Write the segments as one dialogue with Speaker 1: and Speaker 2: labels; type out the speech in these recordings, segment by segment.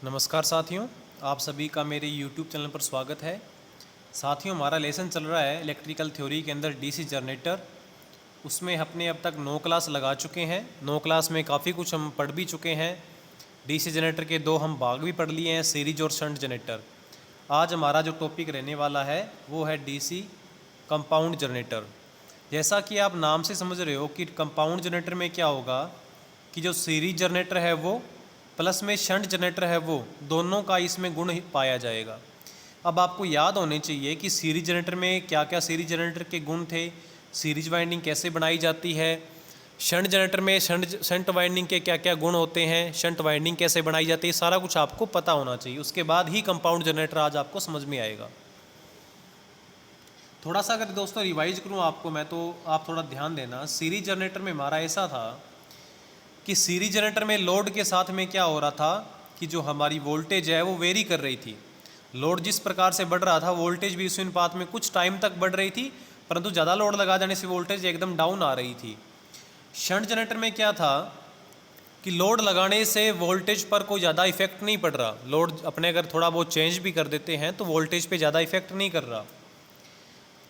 Speaker 1: नमस्कार साथियों, आप सभी का मेरे YouTube चैनल पर स्वागत है। साथियों, हमारा लेसन चल रहा है इलेक्ट्रिकल थ्योरी के अंदर डीसी जनरेटर। उसमें अपने अब तक 9 क्लास लगा चुके हैं। 9 क्लास में काफ़ी कुछ हम पढ़ भी चुके हैं। डीसी जनरेटर के 2 हम भाग भी पढ़ लिए हैं, सीरीज और शंट जनरेटर। आज हमारा जो टॉपिक रहने वाला है वो है डीसी कंपाउंड जनरेटर। जैसा कि आप नाम से समझ रहे हो कि कंपाउंड जनरेटर में क्या होगा कि जो सीरीज जनरेटर है वो प्लस में शंट जनरेटर है वो दोनों का इसमें गुण पाया जाएगा। अब आपको याद होने चाहिए कि सीरीज जनरेटर में क्या क्या सीरीज जनरेटर के गुण थे, सीरीज वाइंडिंग कैसे बनाई जाती है, शंट जनरेटर में शंट वाइंडिंग के क्या क्या गुण होते हैं, शंट वाइंडिंग कैसे बनाई जाती है, सारा कुछ आपको पता होना चाहिए। उसके बाद ही कंपाउंड जनरेटर आज आपको समझ में आएगा। थोड़ा सा अगर दोस्तों रिवाइज करूँ आपको मैं, तो आप थोड़ा ध्यान देना। सीरीज जनरेटर में हमारा ऐसा था कि सीरीज जनरेटर में लोड के साथ में क्या हो रहा था कि जो हमारी वोल्टेज है वो वेरी कर रही थी। लोड जिस प्रकार से बढ़ रहा था वोल्टेज भी उसी अनुपात में कुछ टाइम तक बढ़ रही थी, परंतु ज़्यादा लोड लगा देने से वोल्टेज एकदम डाउन आ रही थी। शंट जनरेटर में क्या था कि लोड लगाने से वोल्टेज पर कोई ज़्यादा इफेक्ट नहीं पड़ रहा। लोड अपने अगर थोड़ा बहुत चेंज भी कर देते हैं तो वोल्टेज पे ज़्यादा इफेक्ट नहीं कर रहा,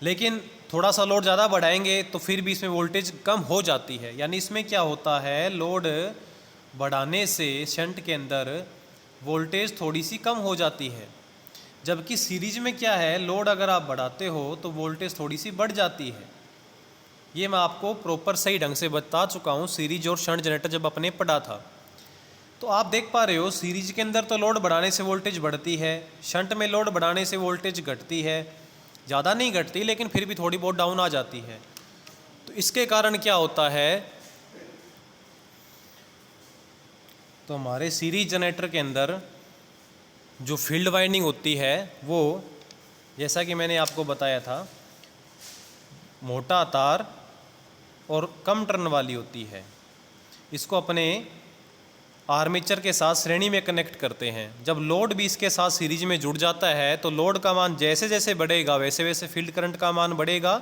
Speaker 1: लेकिन थोड़ा सा लोड ज़्यादा बढ़ाएंगे तो फिर भी इसमें वोल्टेज कम हो जाती है। यानी इसमें क्या होता है, लोड बढ़ाने से शंट के अंदर वोल्टेज थोड़ी सी कम हो जाती है, जबकि सीरीज में क्या है, लोड अगर आप बढ़ाते हो तो वोल्टेज थोड़ी सी बढ़ जाती है। ये मैं आपको प्रॉपर सही ढंग से बता चुका हूँ सीरीज और शंट जनरेटर जब अपने पढ़ा था। तो आप देख पा रहे हो सीरीज के अंदर तो लोड बढ़ाने से वोल्टेज बढ़ती है, शंट में लोड बढ़ाने से वोल्टेज घटती है। ज़्यादा नहीं घटती लेकिन फिर भी थोड़ी बहुत डाउन आ जाती है। तो इसके कारण क्या होता है, तो हमारे सीरीज जनरेटर के अंदर जो फील्ड वाइंडिंग होती है वो, जैसा कि मैंने आपको बताया था, मोटा तार और कम टर्न वाली होती है। इसको अपने आर्मेचर के साथ श्रेणी में कनेक्ट करते हैं। जब लोड भी इसके साथ सीरीज में जुड़ जाता है तो लोड का मान जैसे जैसे बढ़ेगा वैसे वैसे फील्ड करंट का मान बढ़ेगा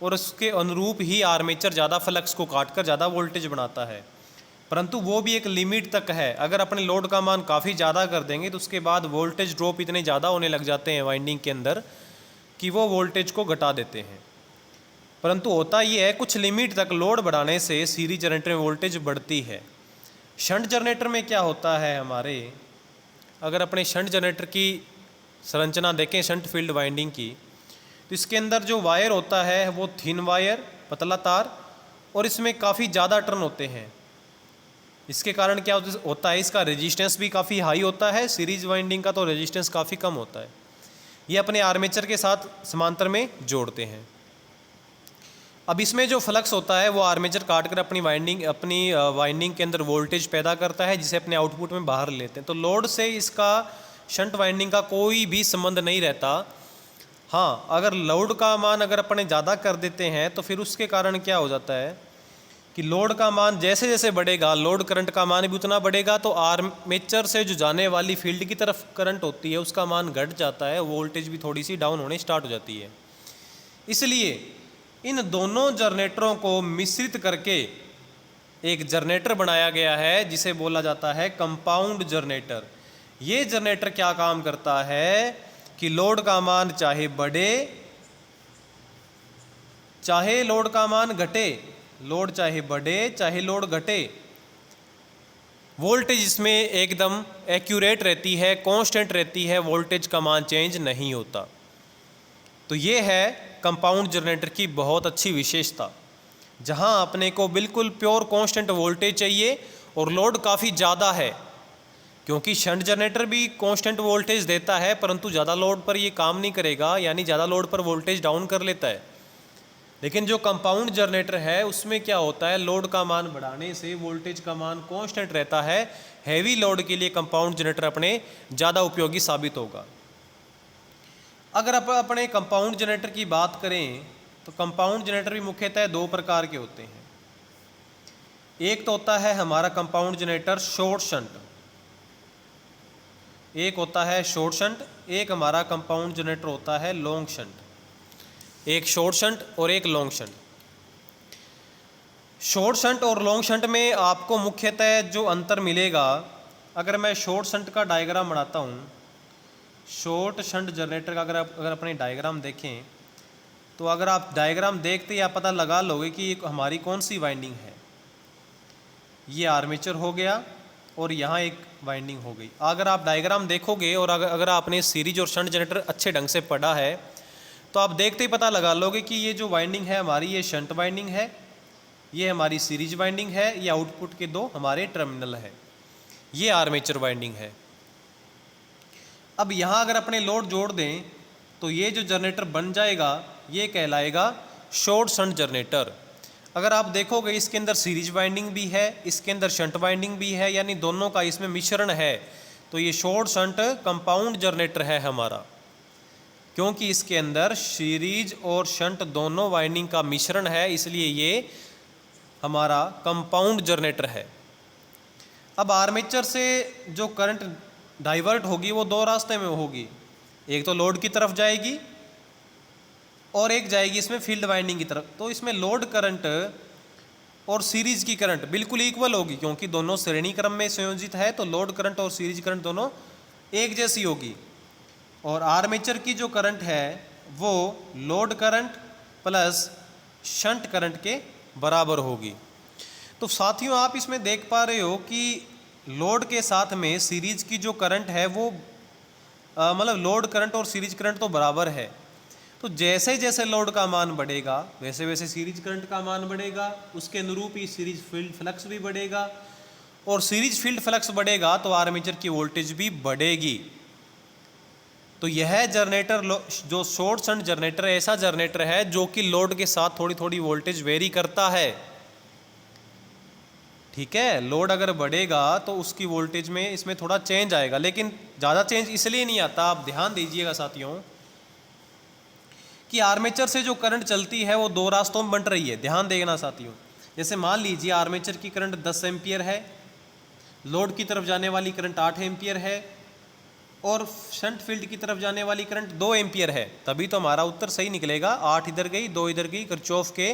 Speaker 1: और उसके अनुरूप ही आर्मेचर ज़्यादा फ्लक्स को काटकर ज़्यादा वोल्टेज बनाता है। परंतु वो भी एक लिमिट तक है। अगर अपने लोड का मान काफ़ी ज़्यादा कर देंगे तो उसके बाद वोल्टेज ड्रॉप इतने ज़्यादा होने लग जाते हैं वाइंडिंग के अंदर कि वो वोल्टेज को घटा देते हैं। परंतु होता ये है, कुछ लिमिट तक लोड बढ़ाने से सीरीज जनरेटर में वोल्टेज बढ़ती है। शंट जनरेटर में क्या होता है हमारे, अगर अपने शंट जनरेटर की संरचना देखें शंट फील्ड वाइंडिंग की, तो इसके अंदर जो वायर होता है वो थिन वायर, पतला तार, और इसमें काफ़ी ज़्यादा टर्न होते हैं। इसके कारण क्या होता है, इसका रेजिस्टेंस भी काफ़ी हाई होता है। सीरीज वाइंडिंग का तो रेजिस्टेंस काफ़ी कम होता है। ये अपने आर्मेचर के साथ समांतर में जोड़ते हैं। अब इसमें जो फ्लक्स होता है वो आर्मेचर काट कर अपनी वाइंडिंग के अंदर वोल्टेज पैदा करता है, जिसे अपने आउटपुट में बाहर लेते हैं। तो लोड से इसका शंट वाइंडिंग का कोई भी संबंध नहीं रहता। हाँ, अगर लोड का मान अगर अपने ज़्यादा कर देते हैं तो फिर उसके कारण क्या हो जाता है कि लोड का मान जैसे जैसे बढ़ेगा, लोड करंट का मान भी उतना बढ़ेगा, तो आर्मेचर से जो जाने वाली फील्ड की तरफ करंट होती है उसका मान घट जाता है, वोल्टेज भी थोड़ी सी डाउन होने स्टार्ट हो जाती है। इसलिए इन दोनों जनरेटरों को मिश्रित करके एक जनरेटर बनाया गया है जिसे बोला जाता है कंपाउंड जनरेटर। ये जनरेटर क्या काम करता है कि लोड का मान चाहे बढ़े चाहे लोड का मान घटे, लोड चाहे बढ़े चाहे लोड घटे, वोल्टेज इसमें एकदम एक्यूरेट रहती है, कांस्टेंट रहती है, वोल्टेज का मान चेंज नहीं होता। तो ये है कंपाउंड जनरेटर की बहुत अच्छी विशेषता, जहां अपने को बिल्कुल प्योर कांस्टेंट वोल्टेज चाहिए और लोड काफ़ी ज़्यादा है। क्योंकि शंट जनरेटर भी कांस्टेंट वोल्टेज देता है परंतु ज़्यादा लोड पर ये काम नहीं करेगा, यानी ज़्यादा लोड पर वोल्टेज डाउन कर लेता है। लेकिन जो कंपाउंड जनरेटर है उसमें क्या होता है, लोड का मान बढ़ाने से वोल्टेज का मान कांस्टेंट रहता है। हैवी लोड के लिए कंपाउंड जनरेटर अपने ज़्यादा उपयोगी साबित होगा। अगर आप अपने कंपाउंड जनरेटर की बात करें तो कंपाउंड जनरेटर भी मुख्यतः 2 प्रकार के होते हैं। एक तो होता है हमारा कंपाउंड जनरेटर शॉर्ट शंट, एक होता है शॉर्ट शंट, एक हमारा कंपाउंड जनरेटर होता है लॉन्ग शंट। एक शॉर्ट शंट और एक लॉन्ग शंट। शॉर्ट शंट और लॉन्ग शंट में आपको मुख्यतः जो अंतर मिलेगा अगर मैं शॉर्ट शंट का डायग्राम बनाता हूँ, शॉर्ट शंट जनरेटर का अगर अपने डायग्राम देखें तो अगर आप डायग्राम देखते ही आप पता लगा लोगे कि ये हमारी कौन सी वाइंडिंग है। ये आर्मेचर हो गया और यहाँ एक वाइंडिंग हो गई। अगर आप डायग्राम देखोगे और अगर आपने सीरीज और शंट जनरेटर अच्छे ढंग से पढ़ा है तो आप देखते ही पता लगा लोगे कि ये जो वाइंडिंग है हमारी, ये शंट वाइंडिंग है, ये हमारी सीरीज वाइंडिंग है, ये आउटपुट के दो हमारे टर्मिनल है, ये आर्मेचर वाइंडिंग है। अब यहाँ अगर अपने लोड जोड़ दें तो ये जो जनरेटर बन जाएगा ये कहलाएगा शॉर्ट शंट जनरेटर। अगर आप देखोगे इसके अंदर सीरीज वाइंडिंग भी है, इसके अंदर शंट वाइंडिंग भी है, यानी दोनों का इसमें मिश्रण है, तो ये शॉर्ट शंट कंपाउंड जनरेटर है हमारा, क्योंकि इसके अंदर सीरीज और शंट दोनों वाइंडिंग का मिश्रण है, इसलिए ये हमारा कंपाउंड जनरेटर है। अब आर्मेचर से जो करंट डाइवर्ट होगी वो दो रास्ते में होगी, एक तो लोड की तरफ जाएगी और एक जाएगी इसमें फील्ड वाइंडिंग की तरफ। तो इसमें लोड करंट और सीरीज की करंट बिल्कुल इक्वल होगी, क्योंकि दोनों श्रेणी क्रम में संयोजित है, तो लोड करंट और सीरीज करंट दोनों एक जैसी होगी। और आर्मेचर की जो करंट है वो load current plus shunt current के बराबर होगी। तो साथियों आप इसमें देख पा रहे हो कि लोड के साथ में सीरीज की जो करंट है वो मतलब लोड करंट और सीरीज करंट तो बराबर है। तो जैसे जैसे लोड का मान बढ़ेगा वैसे वैसे सीरीज करंट का मान बढ़ेगा, उसके अनुरूप ही सीरीज फील्ड फ्लक्स भी बढ़ेगा, और सीरीज फील्ड फ्लक्स बढ़ेगा तो आर्मेचर की वोल्टेज भी बढ़ेगी। तो यह जनरेटर जो शॉर्ट शंट जनरेटर ऐसा जनरेटर है जो कि लोड के साथ थोड़ी थोड़ी वोल्टेज वेरी करता है। ठीक है, लोड अगर बढ़ेगा तो उसकी वोल्टेज में इसमें थोड़ा चेंज आएगा, लेकिन ज़्यादा चेंज इसलिए नहीं आता। आप ध्यान दीजिएगा साथियों कि आर्मेचर से जो करंट चलती है वो दो रास्तों में बंट रही है। ध्यान देना साथियों, जैसे मान लीजिए आर्मेचर की करंट 10 एम्पियर है, लोड की तरफ जाने वाली करंट 8 एम्पियर है और शंट फील्ड की तरफ जाने वाली करंट 2 एम्पियर है, तभी तो हमारा उत्तर सही निकलेगा। 8 इधर गई 2 इधर गई, किरचॉफ के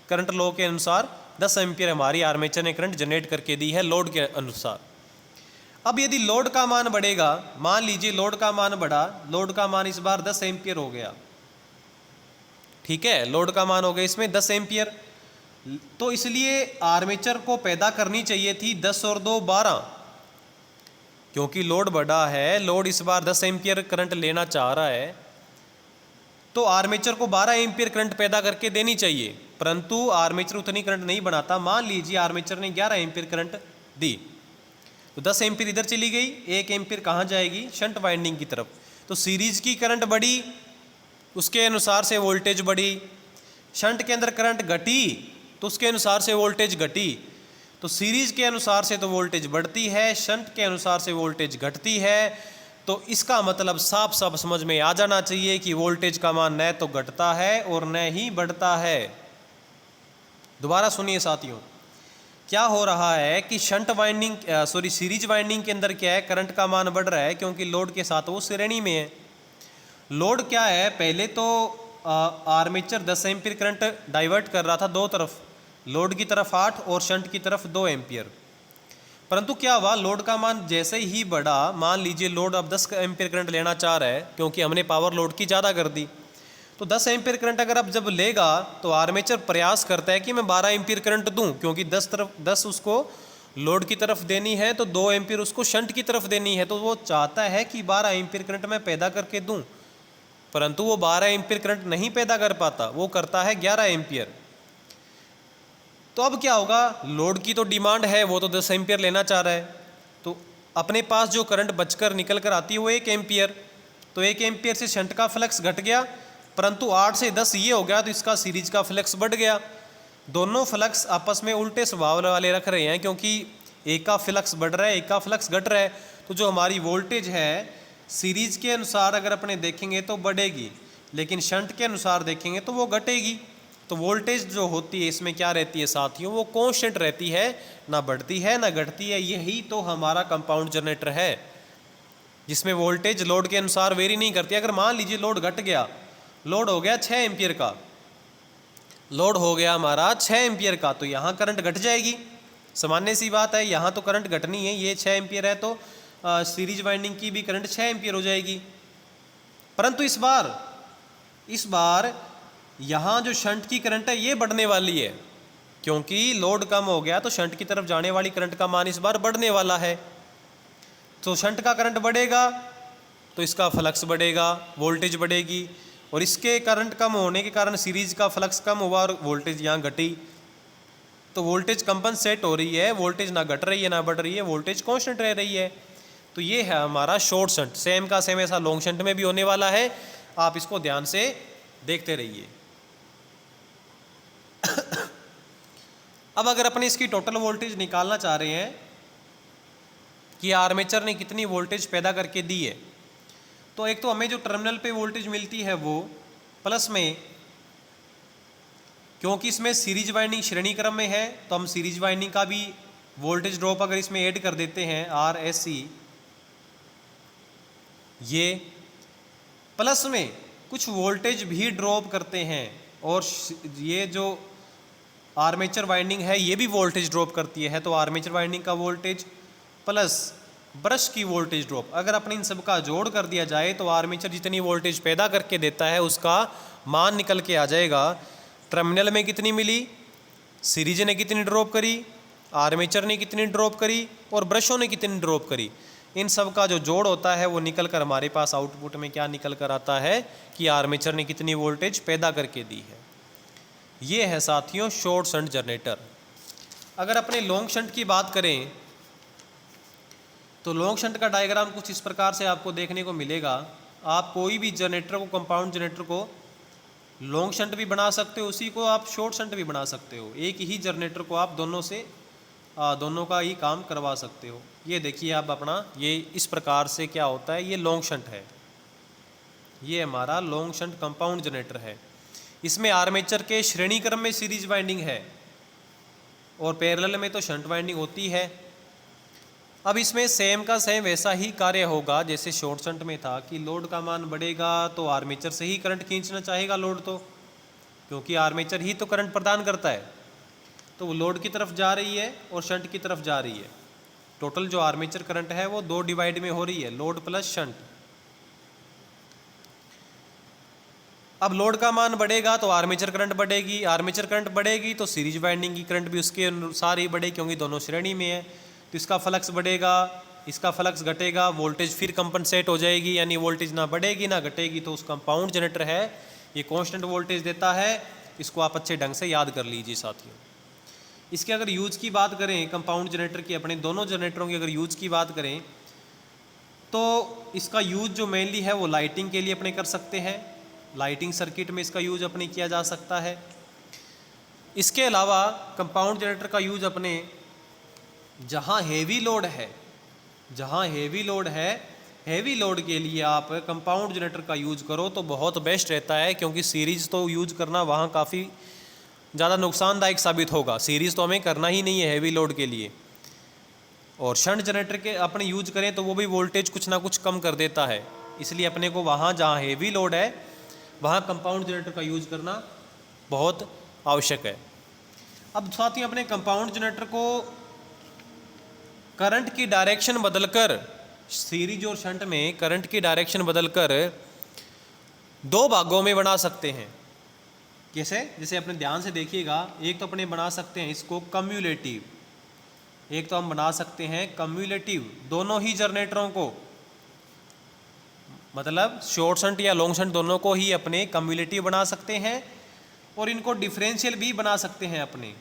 Speaker 1: करंट लॉ के अनुसार 10 एम्पियर हमारी आर्मेचर ने करंट जनरेट करके दी है लोड के अनुसार। अब यदि लोड का मान बढ़ेगा, मान लीजिए लोड का मान बढ़ा, लोड का मान इस बार 10 एम्पियर हो गया। ठीक है, लोड का मान हो गया इसमें 10 एम्पियर, तो इसलिए आर्मेचर को पैदा करनी चाहिए थी 10 और 2 12, क्योंकि लोड बढ़ा है, लोड इस बार 10 एम्पियर करंट लेना चाह रहा है, तो आर्मेचर को 12 एम्पियर करंट पैदा करके देनी चाहिए, परंतु आर्मेचर उतनी करंट नहीं बनाता। मान लीजिए आर्मेचर ने 11 एम्पियर करंट दी, तो 10 एम्पियर इधर चली गई, 1 एम्पियर कहाँ जाएगी? शंट वाइंडिंग की तरफ। तो सीरीज की करंट बढ़ी, उसके अनुसार से वोल्टेज बढ़ी, शंट के अंदर करंट घटी तो उसके अनुसार से वोल्टेज घटी। तो सीरीज के अनुसार से तो वोल्टेज बढ़ती है, शंट के अनुसार से वोल्टेज घटती है। तो इसका मतलब साफ साफ समझ में आ जाना चाहिए कि वोल्टेज का मान न तो घटता है और न ही बढ़ता है। दोबारा सुनिए साथियों, क्या हो रहा है कि शंट वाइंडिंग सीरीज वाइंडिंग के अंदर क्या है, करंट का मान बढ़ रहा है क्योंकि लोड के साथ वो श्रेणी में है। लोड क्या है, पहले तो आर्मेचर 10 एम्पियर करंट डाइवर्ट कर रहा था दो तरफ, लोड की तरफ 8 और शंट की तरफ 2 एम्पियर। परंतु क्या हुआ, लोड का मान जैसे ही बढ़ा, मान लीजिए लोड अब 10 एम्पियर करंट लेना चाह रहा है क्योंकि हमने पावर लोड की ज़्यादा कर दी, तो 10 एम्पियर करंट अगर अब जब लेगा तो आर्मेचर प्रयास करता है कि मैं 12 एम्पियर करंट दूं, क्योंकि 10 उसको लोड की तरफ देनी है तो 2 एम्पियर उसको शंट की तरफ देनी है, तो वो चाहता है कि 12 एम्पियर करंट मैं पैदा करके दूं, परंतु वो 12 एम्पियर करंट नहीं पैदा कर पाता, वो करता है 11 एम्पियर। तो अब क्या होगा, लोड की तो डिमांड है, वो तो 10 एम्पियर लेना चाह रहा है, तो अपने पास जो करंट बचकर निकल कर आती है वो 1 एम्पियर। तो 1 एम्पियर से शंट का फ्लक्स घट गया, परंतु 8 से 10 ये हो गया तो इसका सीरीज का फ्लक्स बढ़ गया। दोनों फ्लक्स आपस में उल्टे स्वभाव वाले रख रहे हैं, क्योंकि एक का फ्लक्स बढ़ रहा है एक का फ्लक्स घट रहा है। तो जो हमारी वोल्टेज है सीरीज के अनुसार अगर अपने देखेंगे तो बढ़ेगी, लेकिन शंट के अनुसार देखेंगे तो वो घटेगी। तो वोल्टेज जो होती है इसमें क्या रहती है साथियों, वो कांस्टेंट रहती है, ना बढ़ती है ना घटती है। यही तो हमारा कंपाउंड जनरेटर है जिसमें वोल्टेज लोड के अनुसार वेरी नहीं करती। अगर मान लीजिए लोड घट गया, लोड हो गया 6 एम्पियर का, लोड हो गया हमारा 6 एम्पियर का, तो यहाँ करंट घट जाएगी, सामान्य सी बात है, यहाँ तो करंट घटनी है, ये 6 एम्पियर है तो सीरीज वाइंडिंग की भी करंट 6 एम्पियर हो जाएगी। परंतु इस बार यहाँ जो शंट की करंट है ये बढ़ने वाली है, क्योंकि लोड कम हो गया तो शंट की तरफ जाने वाली करंट का मान इस बार बढ़ने वाला है। तो शंट का करंट बढ़ेगा तो इसका फ्लक्स बढ़ेगा, वोल्टेज बढ़ेगी, और इसके करंट कम होने के कारण सीरीज का फ्लक्स कम हुआ और वोल्टेज यहाँ घटी, तो वोल्टेज कंपनसेट हो रही है, वोल्टेज ना घट रही है ना बढ़ रही है, वोल्टेज कांस्टेंट रह रही है। तो ये है हमारा शॉर्ट शंट। सेम का सेम ऐसा लॉन्ग शंट में भी होने वाला है, आप इसको ध्यान से देखते रहिए। अब अगर अपने इसकी टोटल वोल्टेज निकालना चाह रहे हैं कि आर्मेचर ने कितनी वोल्टेज पैदा करके दी है, तो एक तो हमें जो टर्मिनल पे वोल्टेज मिलती है वो प्लस में, क्योंकि इसमें सीरीज वाइंडिंग श्रेणी क्रम में है तो हम सीरीज वाइंडिंग का भी वोल्टेज ड्रॉप अगर इसमें ऐड कर देते हैं RSC, ये प्लस में कुछ वोल्टेज भी ड्रॉप करते हैं, और ये जो आर्मेचर वाइंडिंग है ये भी वोल्टेज ड्रॉप करती है। तो आर्मेचर वाइंडिंग का वोल्टेज प्लस ब्रश की वोल्टेज ड्रॉप, अगर अपने इन सब का जोड़ कर दिया जाए तो आर्मेचर जितनी वोल्टेज पैदा करके देता है उसका मान निकल के आ जाएगा। टर्मिनल में कितनी मिली, सीरीज ने कितनी ड्रॉप करी, आर्मेचर ने कितनी ड्रॉप करी, और ब्रशों ने कितनी ड्रॉप करी, इन सब का जो जोड़ होता है वो निकल कर हमारे पास आउटपुट में क्या निकल कर आता है कि आर्मेचर ने कितनी वोल्टेज पैदा करके दी है। ये है साथियों शॉर्ट शंट जनरेटर। अगर अपने लॉन्ग शंट की बात करें तो लॉन्ग शंट का डायग्राम कुछ इस प्रकार से आपको देखने को मिलेगा। आप कोई भी जनरेटर को, कंपाउंड जनरेटर को लॉन्ग शंट भी बना सकते हो, उसी को आप शॉर्ट शंट भी बना सकते हो। एक ही जनरेटर को आप दोनों का ही काम करवा सकते हो। ये देखिए आप अपना, ये इस प्रकार से क्या होता है, ये लॉन्ग शंट है, ये हमारा लॉन्ग शंट कंपाउंड जनरेटर है। इसमें आर्मेचर के श्रेणी क्रम में सीरीज वाइंडिंग है और पैरेलल में तो शंट वाइंडिंग होती है। अब इसमें सेम का सेम वैसा ही कार्य होगा जैसे शॉर्ट शंट में था कि लोड का मान बढ़ेगा तो आर्मेचर से ही करंट खींचना चाहेगा लोड, तो क्योंकि आर्मेचर ही तो करंट प्रदान करता है, तो वो लोड की तरफ जा रही है और शंट की तरफ जा रही है। टोटल जो आर्मेचर करंट है वो 2 डिवाइड में हो रही है, लोड प्लस शंट। अब लोड का मान बढ़ेगा तो आर्मेचर करंट बढ़ेगी, आर्मेचर करंट बढ़ेगी तो सीरीज वाइंडिंग की करंट भी उसके अनुसार ही बढ़ेगी, क्योंकि दोनों श्रेणी में है। तो इसका फ्लक्स बढ़ेगा, इसका फ्लक्स घटेगा, वोल्टेज फिर कंपनसेट हो जाएगी, यानी वोल्टेज ना बढ़ेगी ना घटेगी। तो उस कंपाउंड जनरेटर है ये कांस्टेंट वोल्टेज देता है, इसको आप अच्छे ढंग से याद कर लीजिए साथियों। इसके अगर यूज की बात करें कंपाउंड जनरेटर की, अपने दोनों जनरेटरों की अगर यूज की बात करें तो इसका यूज जो मेनली है वो लाइटिंग के लिए अपने कर सकते हैं, लाइटिंग सर्किट में इसका यूज अपने किया जा सकता है। इसके अलावा कंपाउंड जनरेटर का यूज अपने जहाँ हेवी लोड है, हेवी लोड के लिए आप कंपाउंड जनरेटर का यूज करो तो बहुत बेस्ट रहता है, क्योंकि सीरीज तो यूज करना वहाँ काफ़ी ज़्यादा नुकसानदायक साबित होगा। सीरीज तो हमें करना ही नहीं है हेवी लोड के लिए, और शंट जनरेटर के अपने यूज करें तो वो भी वोल्टेज कुछ ना कुछ कम कर देता है। इसलिए अपने को वहाँ जहाँ हेवी लोड है वहाँ कंपाउंड जनरेटर का यूज करना बहुत आवश्यक है। अब साथियों अपने कंपाउंड जनरेटर को करंट की डायरेक्शन बदलकर, सीरीज और शंट में करंट की डायरेक्शन बदलकर 2 भागों में बना सकते हैं। कैसे? जैसे अपने ध्यान से देखिएगा, एक तो अपने बना सकते हैं इसको कम्युलेटिव, एक तो हम बना सकते हैं कम्युलेटिव, दोनों ही जनरेटरों को, मतलब शॉर्ट शंट या लॉन्ग शंट दोनों को ही अपने कम्युलेटिव बना सकते हैं, और इनको डिफरेंशियल भी बना सकते हैं अपने।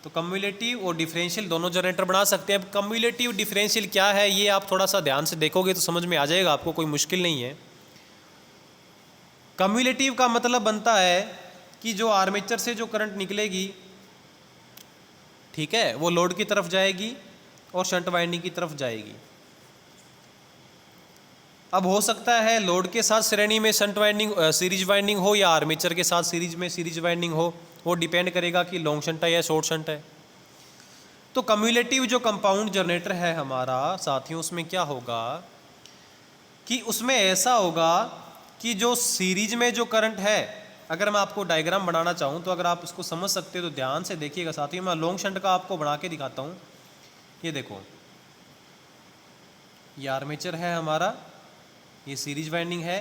Speaker 1: तो कम्युलेटिव और डिफरेंशियल दोनों जनरेटर बना सकते हैं। अब कम्युलेटिव डिफरेंशियल क्या है ये आप थोड़ा सा ध्यान से देखोगे तो समझ में आ जाएगा, आपको कोई मुश्किल नहीं है। कम्युलेटिव का मतलब बनता है कि जो आर्मेचर से जो करंट निकलेगी, ठीक है, वो लोड की तरफ जाएगी और शंट वाइंडिंग की तरफ जाएगी। अब हो सकता है लोड के साथ श्रेणी में शंट वाइंडिंग सीरीज वाइंडिंग हो या आर्मेचर के साथ सीरीज में सीरीज वाइंडिंग हो, वो डिपेंड करेगा कि लॉन्ग शंट है या शॉर्ट शंट है। तो कम्युलेटिव जो कंपाउंड जनरेटर है हमारा साथियों, उसमें क्या होगा कि उसमें ऐसा होगा कि जो सीरीज में जो करंट है अगर मैं आपको डायग्राम बनाना चाहूँ तो अगर आप इसको समझ सकते हो तो ध्यान से देखिएगा साथियों। मैं लॉन्ग शंट का आपको बना के दिखाता हूँ। ये देखो, ये आर्मेचर है हमारा, ये सीरीज वाइंडिंग है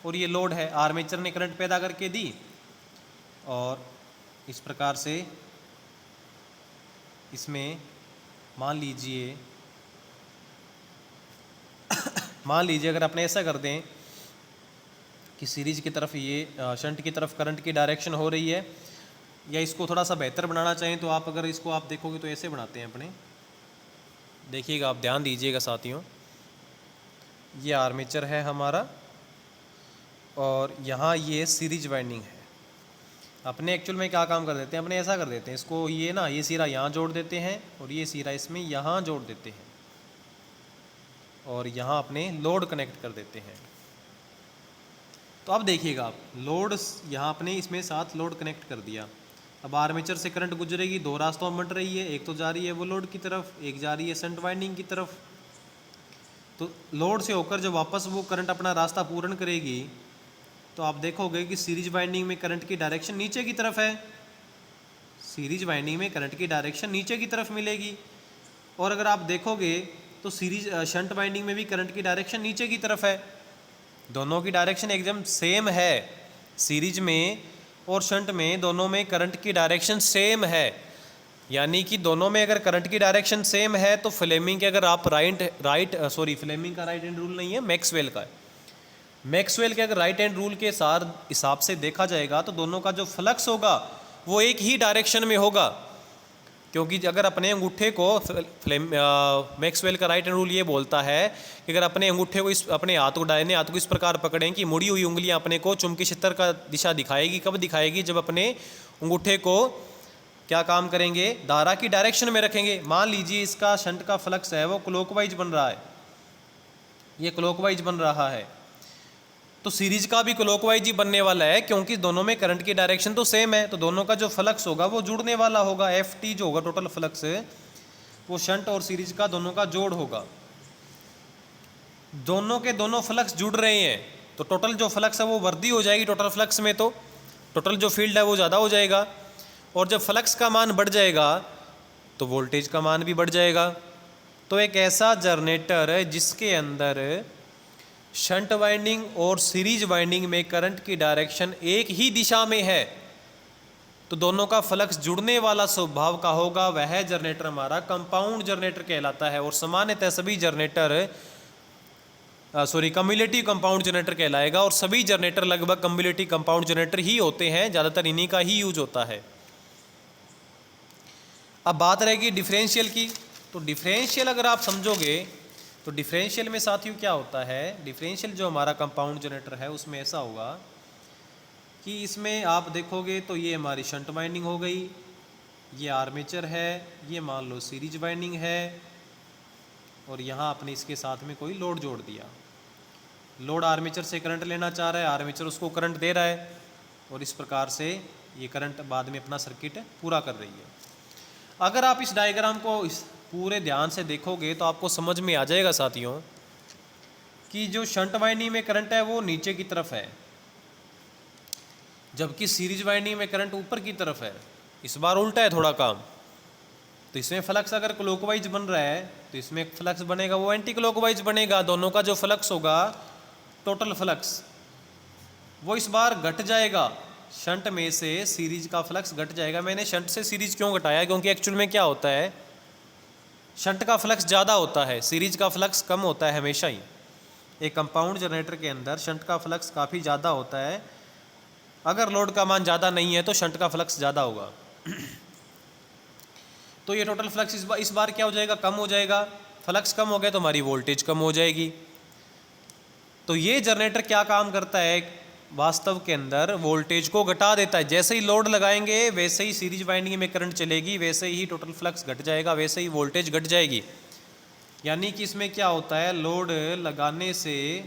Speaker 1: और ये लोड है। आर्मेचर ने करंट पैदा करके दी और इस प्रकार से इसमें मान लीजिए अगर अपने ऐसा कर दें कि सीरीज की तरफ ये शंट की तरफ करंट की डायरेक्शन हो रही है, या इसको थोड़ा सा बेहतर बनाना चाहें तो आप अगर इसको आप देखोगे तो ऐसे बनाते हैं अपने। देखिएगा, आप ध्यान दीजिएगा साथियों, ये आर्मेचर है हमारा और यहाँ ये सीरीज वाइंडिंग है। अपने एक्चुअल में क्या काम कर देते हैं, अपने ऐसा कर देते हैं इसको, ये सिरा यहाँ जोड़ देते हैं और ये सिरा इसमें यहाँ जोड़ देते हैं और यहाँ अपने लोड कनेक्ट कर देते हैं। तो अब देखिएगा आप, लोड यहाँ अपने इसमें साथ लोड कनेक्ट कर दिया। अब आर्मेचर से करंट गुजरेगी, दो रास्तों में बंट रही है, एक तो जा रही है वो लोड की तरफ, एक जा रही है शंट वाइंडिंग की तरफ। तो लोड से होकर जब वापस वो करंट अपना रास्ता पूर्ण करेगी तो आप देखोगे कि सीरीज वाइंडिंग में करंट की डायरेक्शन नीचे की तरफ है। सीरीज वाइंडिंग में करंट की डायरेक्शन नीचे की तरफ मिलेगी। और अगर आप देखोगे तो शंट वाइंडिंग में भी करंट की डायरेक्शन नीचे की तरफ है। दोनों की डायरेक्शन एकदम सेम है। सीरीज में और शंट में दोनों में करंट की डायरेक्शन सेम है। यानी कि दोनों में अगर करंट की डायरेक्शन सेम है तो फ्लेमिंग के अगर आप फ्लेमिंग का राइट हैंड रूल नहीं है, मैक्सवेल का है। मैक्सवेल के अगर राइट हैंड रूल के हिसाब से देखा जाएगा तो दोनों का जो फ्लक्स होगा वो एक ही डायरेक्शन में होगा। क्योंकि अगर अपने अंगूठे को मैक्सवेल का राइट हैंड रूल ये बोलता है कि अगर अपने अंगूठे को अपने हाथ को दाहिने हाथ को इस प्रकार पकड़ें कि मुड़ी हुई उंगलियां अपने को चुंबकीय क्षेत्र का दिशा दिखाएगी। कब दिखाएगी? जब अपने अंगूठे को क्या काम करेंगे, धारा की डायरेक्शन में रखेंगे। मान लीजिए इसका शंट का फ्लक्स है वो क्लॉकवाइज बन रहा है, ये क्लॉकवाइज बन रहा है, तो सीरीज का भी क्लॉकवाइज ही बनने वाला है क्योंकि दोनों में करंट की डायरेक्शन तो सेम है। तो दोनों का जो फ्लक्स होगा वो जुड़ने वाला होगा। FT जो होगा टोटल फ्लक्स वो शंट और सीरीज का दोनों का जोड़ होगा। दोनों के दोनों फ्लक्स जुड़ रहे हैं तो टोटल जो फ्लक्स है वो वृद्धि हो जाएगी। टोटल फ्लक्स में तो टोटल जो फील्ड है वो ज़्यादा हो जाएगा और जब फ्लक्स का मान बढ़ जाएगा तो वोल्टेज का मान भी बढ़ जाएगा। तो एक ऐसा जनरेटर है जिसके अंदर शंट वाइंडिंग और सीरीज वाइंडिंग में करंट की डायरेक्शन एक ही दिशा में है तो दोनों का फ्लक्स जुड़ने वाला स्वभाव का होगा, वह जनरेटर हमारा कंपाउंड जनरेटर कहलाता है। और सामान्यतः सभी जनरेटर कम्युलेटिव कंपाउंड जनरेटर कहलाएगा और सभी जनरेटर लगभग कम्युलेटिव कंपाउंड जनरेटर ही होते हैं, ज़्यादातर इन्हीं का ही यूज होता है। अब बात रहेगी डिफरेंशियल की। तो डिफरेंशियल अगर आप समझोगे तो डिफरेंशियल में साथियों क्या होता है, डिफरेंशियल जो हमारा कंपाउंड जनरेटर है उसमें ऐसा होगा कि इसमें आप देखोगे तो ये हमारी शंट वाइंडिंग हो गई, ये आर्मेचर है, ये मान लो सीरीज वाइंडिंग है और यहाँ आपने इसके साथ में कोई लोड जोड़ दिया। लोड आर्मेचर से करंट लेना चाह रहा है, आर्मेचर उसको करंट दे रहा है और इस प्रकार से ये करंट बाद में अपना सर्किट पूरा कर रही है। अगर आप इस डायग्राम को पूरे ध्यान से देखोगे तो आपको समझ में आ जाएगा साथियों कि जो शंट वाइंडिंग में करंट है वो नीचे की तरफ है, जबकि सीरीज वाइंडिंग में करंट ऊपर की तरफ है। इस बार उल्टा है थोड़ा काम। तो इसमें फ्लक्स अगर क्लॉकवाइज बन रहा है तो इसमें फ्लक्स बनेगा वो एंटी क्लॉकवाइज बनेगा। दोनों का जो फ्लक्स होगा टोटल फ्लक्स वो इस बार घट जाएगा। शंट में से सीरीज का फ्लक्स घट जाएगा। मैंने शंट से सीरीज क्यों घटाया, क्योंकि एक्चुअल में क्या होता है, शंट का फ्लक्स ज़्यादा होता है, सीरीज का फ्लक्स कम होता है हमेशा ही। एक कंपाउंड जनरेटर के अंदर शंट का फ्लक्स काफ़ी ज़्यादा होता है। अगर लोड का मान ज़्यादा नहीं है तो शंट का फ्लक्स ज़्यादा होगा। तो ये टोटल फ्लक्स इस बार क्या हो जाएगा, कम हो जाएगा। फ्लक्स कम हो गया तो हमारी वोल्टेज कम हो जाएगी। तो ये जनरेटर क्या काम करता है, वास्तव के अंदर वोल्टेज को घटा देता है। जैसे ही लोड लगाएंगे वैसे ही सीरीज वाइंडिंग में करंट चलेगी, वैसे ही टोटल फ्लक्स घट जाएगा, वैसे ही वोल्टेज घट जाएगी। यानी कि इसमें क्या होता है, लोड लगाने से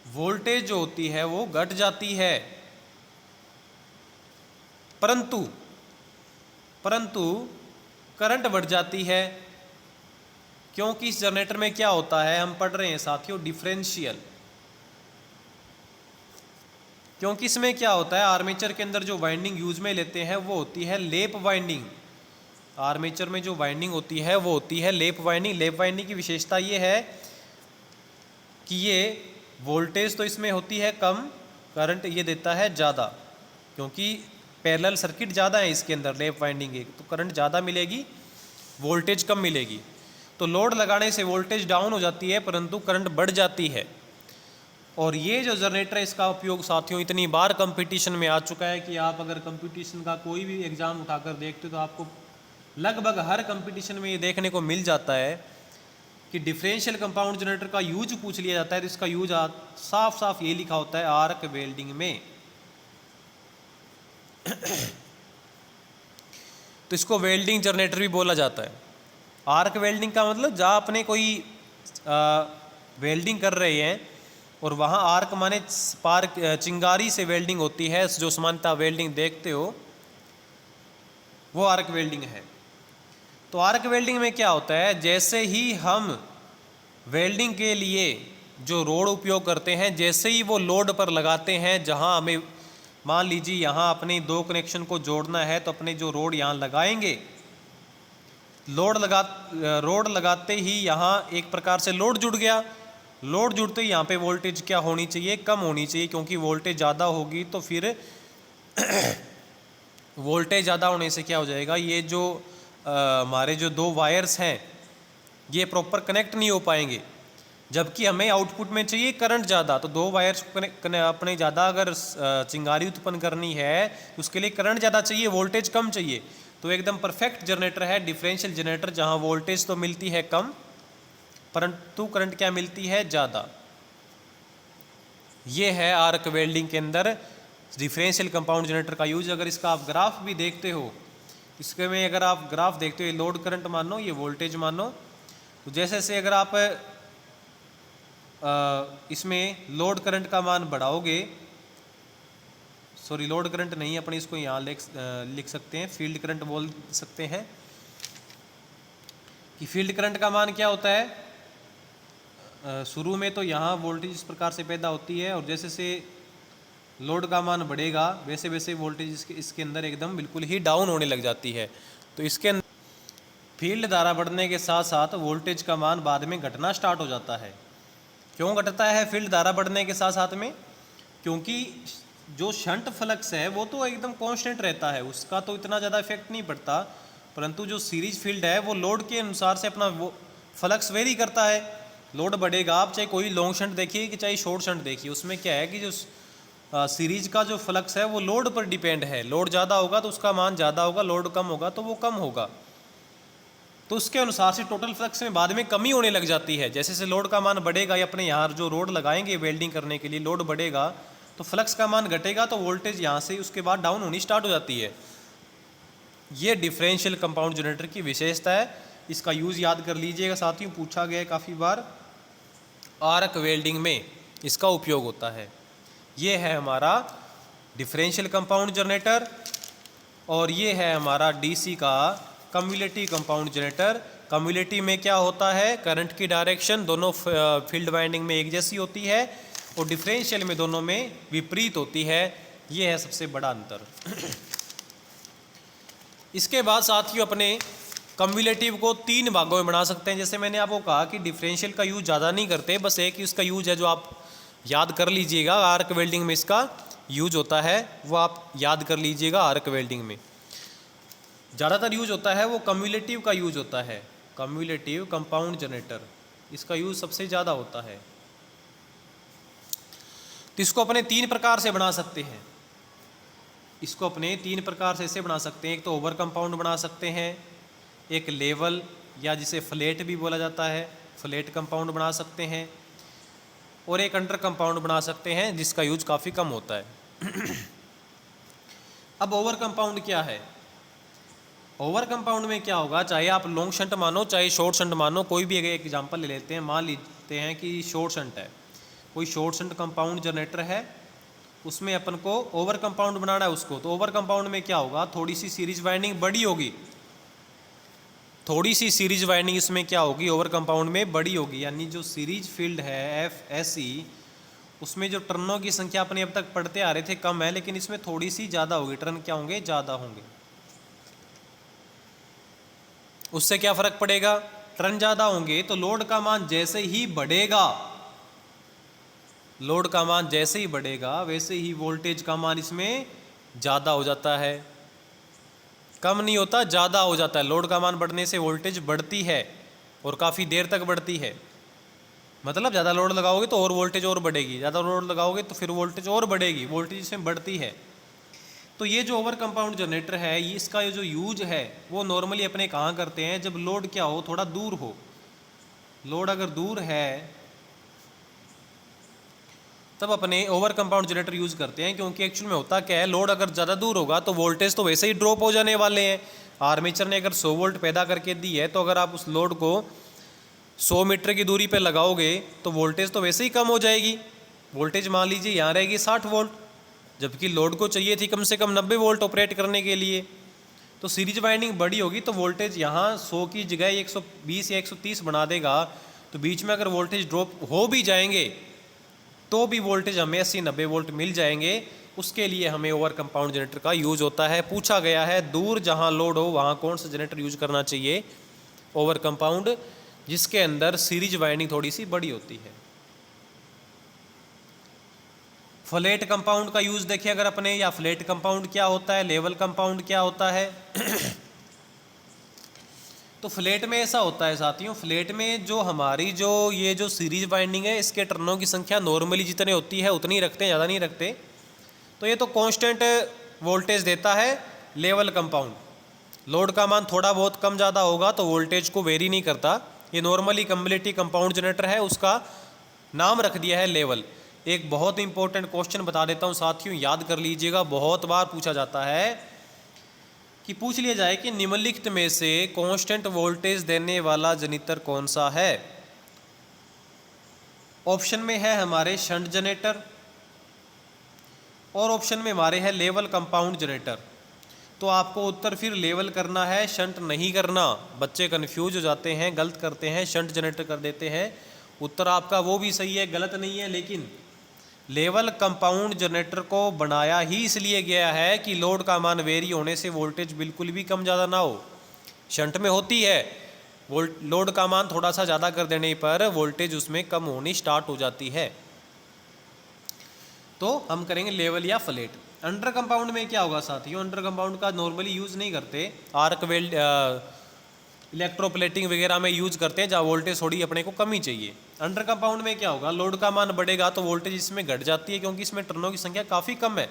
Speaker 1: वोल्टेज जो होती है वो घट जाती है, परंतु करंट बढ़ जाती है। क्योंकि इस जनरेटर में क्या होता है, हम पढ़ रहे हैं साथियों डिफरेंशियल। क्योंकि इसमें क्या होता है, आर्मेचर के अंदर जो वाइंडिंग यूज में लेते हैं वो होती है लेप वाइंडिंग। आर्मेचर में जो वाइंडिंग होती है वो होती है लेप वाइंडिंग। लेप वाइंडिंग की विशेषता ये है कि ये वोल्टेज तो इसमें होती है कम, करंट ये देता है ज़्यादा, क्योंकि पैरेलल सर्किट ज़्यादा है इसके अंदर लेप वाइंडिंग के, तो करंट ज़्यादा मिलेगी, वोल्टेज कम मिलेगी। तो लोड लगाने से वोल्टेज डाउन हो जाती है परंतु करंट बढ़ जाती है। और ये जो जनरेटर है इसका उपयोग साथियों इतनी बार कंपटीशन में आ चुका है कि आप अगर कंपटीशन का कोई भी एग्ज़ाम उठाकर देखते हो तो आपको लगभग हर कंपटीशन में ये देखने को मिल जाता है कि डिफरेंशियल कंपाउंड जनरेटर का यूज पूछ लिया जाता है, तो इसका यूज साफ साफ ये लिखा होता है आर्क वेल्डिंग में। तो इसको वेल्डिंग जनरेटर भी बोला जाता है। आर्क वेल्डिंग का मतलब जहाँ अपने कोई वेल्डिंग कर रहे हैं और वहाँ आर्क माने स्पार्क, चिंगारी से वेल्डिंग होती है, जो सामान्यतः वेल्डिंग देखते हो वो आर्क वेल्डिंग है। तो आर्क वेल्डिंग में क्या होता है, जैसे ही हम वेल्डिंग के लिए जो रोड उपयोग करते हैं, जैसे ही वो लोड पर लगाते हैं, जहाँ हमें मान लीजिए यहाँ अपने दो कनेक्शन को जोड़ना है तो अपने जो रोड यहाँ लगाएंगे, रोड लगाते ही यहाँ एक प्रकार से लोड जुड़ गया। लोड जुड़ते ही यहाँ पे वोल्टेज क्या होनी चाहिए, कम होनी चाहिए, क्योंकि वोल्टेज ज़्यादा होगी तो फिर वोल्टेज ज़्यादा होने से क्या हो जाएगा, ये जो हमारे जो दो वायर्स हैं ये प्रॉपर कनेक्ट नहीं हो पाएंगे, जबकि हमें आउटपुट में चाहिए करंट ज़्यादा। तो दो वायर्स अपने ज़्यादा अगर चिंगारी उत्पन्न करनी है उसके लिए करंट ज़्यादा चाहिए, वोल्टेज कम चाहिए। तो एकदम परफेक्ट जनरेटर है डिफरेंशियल जनरेटर, जहाँ वोल्टेज तो मिलती है कम परंतु करंट क्या मिलती है, ज़्यादा। ये है आर्क वेल्डिंग के अंदर डिफरेंशियल कंपाउंड जनरेटर का यूज। अगर इसका आप ग्राफ भी देखते हो, इसके में अगर आप ग्राफ देखते हो, ये लोड करंट मानो, ये वोल्टेज मानो, तो जैसे जैसे अगर आप इसमें लोड करंट का मान बढ़ाओगे, सॉरी लोड करंट नहीं, अपने इसको यहाँ लिख सकते हैं, फील्ड करंट बोल सकते हैं कि फील्ड करंट का मान क्या होता है, शुरू में तो यहाँ वोल्टेज इस प्रकार से पैदा होती है और जैसे से लोड का मान बढ़ेगा वैसे वैसे वोल्टेज इसके अंदर एकदम बिल्कुल ही डाउन होने लग जाती है। तो इसके अंदर फील्ड धारा बढ़ने के साथ साथ वोल्टेज का मान बाद में घटना स्टार्ट हो जाता है। क्यों घटता है फील्ड धारा बढ़ने के साथ साथ में, क्योंकि जो शंट फ्लक्स है वो तो एकदम कांस्टेंट रहता है, उसका तो इतना ज़्यादा इफेक्ट नहीं पड़ता, परंतु जो सीरीज फील्ड है वो लोड के अनुसार से अपना वो फ्लक्स वेरी करता है। लोड बढ़ेगा, आप चाहे कोई लॉन्ग शंट देखिए कि चाहे शॉर्ट शंट देखिए, उसमें क्या है कि जो सीरीज का जो फ्लक्स है वो लोड पर डिपेंड है। लोड ज़्यादा होगा तो उसका मान ज़्यादा होगा, लोड कम होगा तो वो कम होगा, तो उसके अनुसार से टोटल फ्लक्स में बाद में कमी होने लग जाती है। जैसे जैसे लोड का मान बढ़ेगा या अपने यहाँ जो रोड लगाएंगे वेल्डिंग करने के लिए लोड बढ़ेगा तो फ्लक्स का मान घटेगा, तो वोल्टेज यहाँ से उसके बाद डाउन होनी स्टार्ट हो जाती है। ये डिफरेंशियल कंपाउंड जनरेटर की विशेषता है, इसका यूज़ याद कर लीजिएगा साथियों, पूछा गया है काफ़ी बार। आर्क वेल्डिंग में इसका उपयोग होता है। ये है हमारा डिफरेंशियल कंपाउंड जनरेटर और ये है हमारा डीसी का कम्युलेटिव कंपाउंड जनरेटर। कम्युलेटिव में क्या होता है, करंट की डायरेक्शन दोनों फील्ड वाइंडिंग में एक जैसी होती है और डिफरेंशियल में दोनों में विपरीत होती है। ये है सबसे बड़ा अंतर। इसके बाद साथियों अपने कम्युलेटिव को तीन भागों में बना सकते हैं। जैसे मैंने आपको कहा कि डिफरेंशियल का यूज ज़्यादा नहीं करते, बस एक ही उसका यूज है जो आप याद कर लीजिएगा, आर्क वेल्डिंग में इसका यूज होता है, वो आप याद कर लीजिएगा। आर्क वेल्डिंग में ज़्यादातर यूज होता है वो कम्युलेटिव का यूज होता है, कम्युलेटिव कंपाउंड जनरेटर, इसका यूज सबसे ज़्यादा होता है। तो इसको अपने तीन प्रकार से बना सकते हैं, इसको अपने तीन प्रकार से ऐसे बना सकते हैं। एक तो ओवर कंपाउंड बना सकते हैं, एक लेवल या जिसे फ्लैट भी बोला जाता है, फ्लैट कंपाउंड बना सकते हैं, और एक अंडर कंपाउंड बना सकते हैं जिसका यूज काफ़ी कम होता है। अब ओवर कंपाउंड क्या है, ओवर कंपाउंड में क्या होगा, चाहे आप लॉन्ग शंट मानो चाहे शॉर्ट शंट मानो, कोई भी एक एग्जांपल ले लेते हैं। मान लेते हैं कि शॉर्ट शंट है, कोई शॉर्ट शंट कंपाउंड जनरेटर है, उसमें अपन को ओवर कंपाउंड बनाना है उसको। तो ओवर कंपाउंड में क्या होगा, थोड़ी सी सीरीज वाइंडिंग बड़ी होगी, थोड़ी सी सीरीज वाइंडिंग इसमें क्या होगी, ओवर कंपाउंड में बड़ी होगी, यानी जो सीरीज फील्ड है एफ एस ई उसमें जो टर्नों की संख्या अपने अब तक पढ़ते आ रहे थे कम है, लेकिन इसमें थोड़ी सी ज़्यादा होगी। टर्न क्या होंगे? ज़्यादा होंगे। उससे क्या फ़र्क पड़ेगा? टर्न ज़्यादा होंगे तो लोड का मान जैसे ही बढ़ेगा, लोड का मान जैसे ही बढ़ेगा वैसे ही वोल्टेज का मान इसमें ज़्यादा हो जाता है। कम नहीं होता, ज़्यादा हो जाता है। लोड का मान बढ़ने से वोल्टेज बढ़ती है और काफ़ी देर तक बढ़ती है। मतलब ज़्यादा लोड लगाओगे तो और वोल्टेज और बढ़ेगी, ज़्यादा लोड लगाओगे तो फिर वोल्टेज और बढ़ेगी, वोल्टेज इसमें बढ़ती है। तो ये जो ओवर कंपाउंड जनरेटर है, ये इसका जो यूज है वो नॉर्मली अपने कहाँ करते हैं? जब लोड क्या हो? थोड़ा दूर हो। लोड अगर दूर है तब अपने ओवर कंपाउंड जनरेटर यूज़ करते हैं, क्योंकि एक्चुअल में होता क्या है, लोड अगर ज़्यादा दूर होगा तो वोल्टेज तो वैसे ही ड्रॉप हो जाने वाले हैं। आर्मेचर ने अगर 100 वोल्ट पैदा करके दी है तो अगर आप उस लोड को 100 मीटर की दूरी पे लगाओगे तो वोल्टेज तो वैसे ही कम हो जाएगी। वोल्टेज मान लीजिए यहाँ रहेगी 60 वोल्ट, जबकि लोड को चाहिए थी कम से कम 90 वोल्ट ऑपरेट करने के लिए। तो सीरीज वाइंडिंग बड़ी होगी तो वोल्टेज यहाँ 100 की जगह 120 या 130 बना देगा। तो बीच में अगर वोल्टेज ड्रॉप हो भी जाएंगे तो भी वोल्टेज हमें 80-90 वोल्ट मिल जाएंगे। उसके लिए हमें ओवर कंपाउंड जनरेटर का यूज होता है। पूछा गया है दूर जहाँ लोड हो वहाँ कौन सा जनरेटर यूज करना चाहिए? ओवर कंपाउंड, जिसके अंदर सीरीज वाइंडिंग थोड़ी सी बड़ी होती है। फ्लैट कंपाउंड का यूज देखिए अगर अपने, या फ्लैट कंपाउंड क्या होता है, लेवल कंपाउंड क्या होता है। तो फ्लैट में ऐसा होता है साथियों, फ्लैट में जो हमारी ये जो सीरीज वाइंडिंग है इसके टर्नों की संख्या नॉर्मली जितने होती है उतनी रखते हैं, ज़्यादा नहीं रखते। तो ये तो कांस्टेंट वोल्टेज देता है लेवल कंपाउंड। लोड का मान थोड़ा बहुत कम ज़्यादा होगा तो वोल्टेज को वेरी नहीं करता। ये नॉर्मली कम्युलेटिव कंपाउंड जनरेटर है, उसका नाम रख दिया है लेवल। एक बहुत इंपॉर्टेंट क्वेश्चन बता देता हूँ साथियों, याद कर लीजिएगा, बहुत बार पूछा जाता है कि पूछ लिया जाए कि निम्नलिखित में से कांस्टेंट वोल्टेज देने वाला जनरेटर कौन सा है। ऑप्शन में है हमारे शंट जनरेटर और ऑप्शन में हमारे है लेवल कंपाउंड जनरेटर। तो आपको उत्तर फिर लेवल करना है, शंट नहीं करना। बच्चे कंफ्यूज हो जाते हैं, गलत करते हैं, शंट जनरेटर कर देते हैं। उत्तर आपका वो भी सही है, गलत नहीं है, लेकिन लेवल कंपाउंड जनरेटर को बनाया ही इसलिए गया है कि लोड का मान वेरी होने से वोल्टेज बिल्कुल भी कम ज़्यादा ना हो। शंट में होती है, लोड का मान थोड़ा सा ज़्यादा कर देने पर वोल्टेज उसमें कम होनी स्टार्ट हो जाती है। तो हम करेंगे लेवल या फ्लैट। अंडर कंपाउंड में क्या होगा साथियों? अंडर कंपाउंड का नॉर्मली यूज़ नहीं करते, आर्क वेल्ड इलेक्ट्रोप्लेटिंग वगैरह में यूज करते हैं जहाँ वोल्टेज थोड़ी अपने को कम ही चाहिए। अंडर कंपाउंड में क्या होगा? लोड का मान बढ़ेगा तो वोल्टेज इसमें घट जाती है, क्योंकि इसमें टर्नों की संख्या काफ़ी कम है।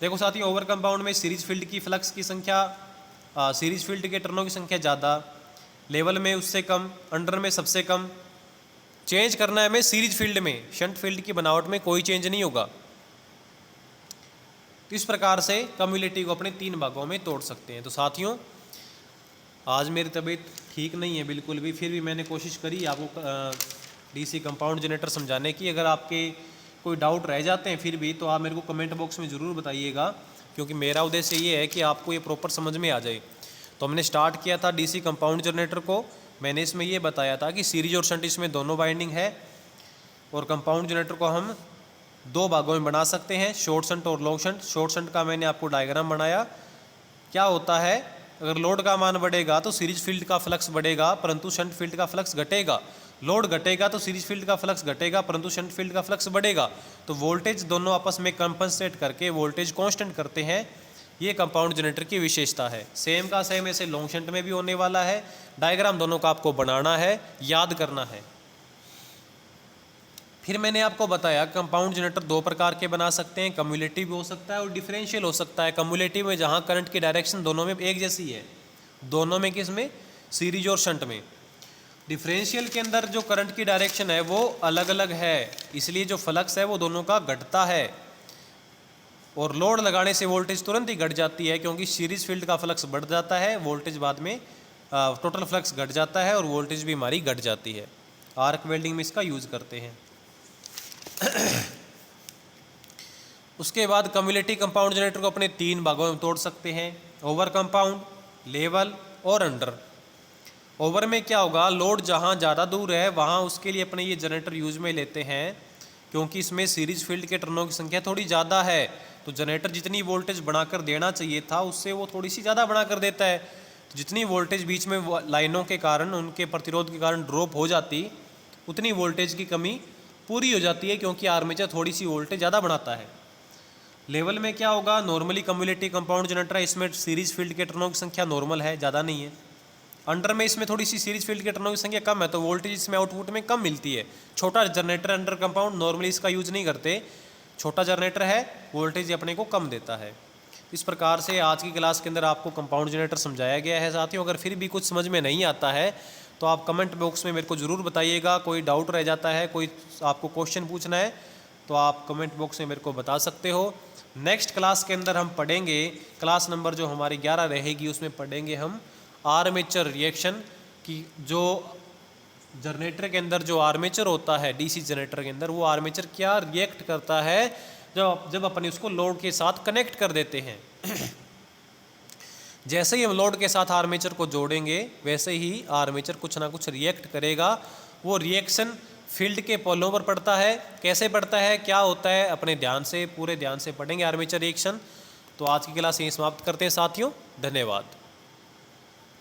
Speaker 1: देखो साथियों, ओवर कंपाउंड में सीरीज फील्ड की फ्लक्स की संख्या, सीरीज फील्ड के टर्नों की संख्या ज़्यादा, लेवल में उससे कम, अंडर में सबसे कम। चेंज करना है हमें सीरीज फील्ड में, शंट फील्ड की बनावट में कोई चेंज नहीं होगा। तो इस प्रकार से कम्युलेटिव को अपने 3 भागों में तोड़ सकते हैं। तो साथियों, आज मेरी तबीयत ठीक नहीं है बिल्कुल भी, फिर भी मैंने कोशिश करी आपको डीसी कंपाउंड जनरेटर समझाने की। अगर आपके कोई डाउट रह जाते हैं फिर भी, तो आप मेरे को कमेंट बॉक्स में ज़रूर बताइएगा, क्योंकि मेरा उद्देश्य ये है कि आपको ये प्रॉपर समझ में आ जाए। तो हमने स्टार्ट किया था डीसी कंपाउंड जनरेटर को। मैंने इसमें ये बताया था कि सीरीज और शंट इसमें दोनों वाइंडिंग है, और कंपाउंड जनरेटर को हम 2 भागों में बना सकते हैं, शॉर्ट शंट और लॉन्ग शंट। शॉर्ट शंट का मैंने आपको डायग्राम बनाया। क्या होता है, अगर लोड का मान बढ़ेगा तो सीरीज फील्ड का फ्लक्स बढ़ेगा, परंतु शंट फील्ड का फ्लक्स घटेगा। लोड घटेगा तो सीरीज फील्ड का फ्लक्स घटेगा, परंतु शंट फील्ड का फ्लक्स बढ़ेगा। तो वोल्टेज दोनों आपस में कंपनसेट करके वोल्टेज कांस्टेंट करते हैं। ये कंपाउंड जनरेटर की विशेषता है। सेम का सेम ऐसे लॉन्ग शंट में भी होने वाला है। डायग्राम दोनों का आपको बनाना है, याद करना है। फिर मैंने आपको बताया कंपाउंड जनरेटर 2 प्रकार के बना सकते हैं, कम्युलेटिव भी हो सकता है और डिफरेंशियल हो सकता है। कम्युलेटिव में जहाँ करंट की डायरेक्शन दोनों में एक जैसी है, दोनों में किस में? सीरीज और शंट में। डिफरेंशियल के अंदर जो करंट की डायरेक्शन है वो अलग अलग है, इसलिए जो फ्लक्स है वो दोनों का घटता है, और लोड लगाने से वोल्टेज तुरंत ही घट जाती है, क्योंकि सीरीज फील्ड का फ्लक्स बढ़ जाता है, वोल्टेज बाद में टोटल फ्लक्स घट जाता है और वोल्टेज भी हमारी घट जाती है। आर्क वेल्डिंग में इसका यूज़ करते हैं। उसके बाद कम्युलेटिव कंपाउंड जनरेटर को अपने 3 भागों में तोड़ सकते हैं, ओवर कंपाउंड, लेवल और अंडर। ओवर में क्या होगा, लोड जहाँ ज़्यादा दूर है वहाँ उसके लिए अपने ये जनरेटर यूज में लेते हैं। क्योंकि इसमें सीरीज फील्ड के टर्नों की संख्या थोड़ी ज़्यादा है, तो जनरेटर जितनी वोल्टेज बढ़ाकर देना चाहिए था उससे वो थोड़ी सी ज़्यादा बढ़ाकर देता है। तो जितनी वोल्टेज बीच में लाइनों के कारण, उनके प्रतिरोध के कारण ड्रॉप हो जाती, उतनी वोल्टेज की कमी पूरी हो जाती है, क्योंकि आर्मेचर थोड़ी सी वोल्टेज ज़्यादा बढ़ाता है। लेवल में क्या होगा, नॉर्मली कम्युलेटिव कंपाउंड जनरेटर है, इसमें सीरीज फील्ड के टर्नों की संख्या नॉर्मल है, ज़्यादा नहीं है। अंडर में इसमें थोड़ी सी सीरीज फील्ड के टर्नों की संख्या कम है, तो वोल्टेज इसमें आउटपुट में कम मिलती है। छोटा जनरेटर अंडर कंपाउंड नॉर्मली इसका यूज नहीं करते, छोटा जनरेटर है, वोल्टेज अपने को कम देता है। इस प्रकार से आज की क्लास के अंदर आपको कंपाउंड जनरेटर समझाया गया है। साथियों, अगर फिर भी कुछ समझ में नहीं आता है तो आप कमेंट बॉक्स में मेरे को ज़रूर बताइएगा। कोई डाउट रह जाता है, कोई आपको क्वेश्चन पूछना है तो आप कमेंट बॉक्स में मेरे को बता सकते हो। नेक्स्ट क्लास के अंदर हम पढ़ेंगे, क्लास नंबर जो हमारी 11 रहेगी उसमें पढ़ेंगे हम आर्मेचर रिएक्शन की। जो जनरेटर के अंदर जो आर्मेचर होता है डीसी जनरेटर के अंदर, वो आर्मेचर क्या रिएक्ट करता है जब अपन उसको लोड के साथ कनेक्ट कर देते हैं। जैसे ही हम लोड के साथ आर्मेचर को जोड़ेंगे वैसे ही आर्मेचर कुछ ना कुछ रिएक्ट करेगा। वो रिएक्शन फील्ड के पोलों पर पड़ता है, कैसे पड़ता है, क्या होता है, अपने ध्यान से, पूरे ध्यान से पढ़ेंगे आर्मेचर रिएक्शन। तो आज की क्लास यहीं समाप्त करते हैं साथियों, धन्यवाद।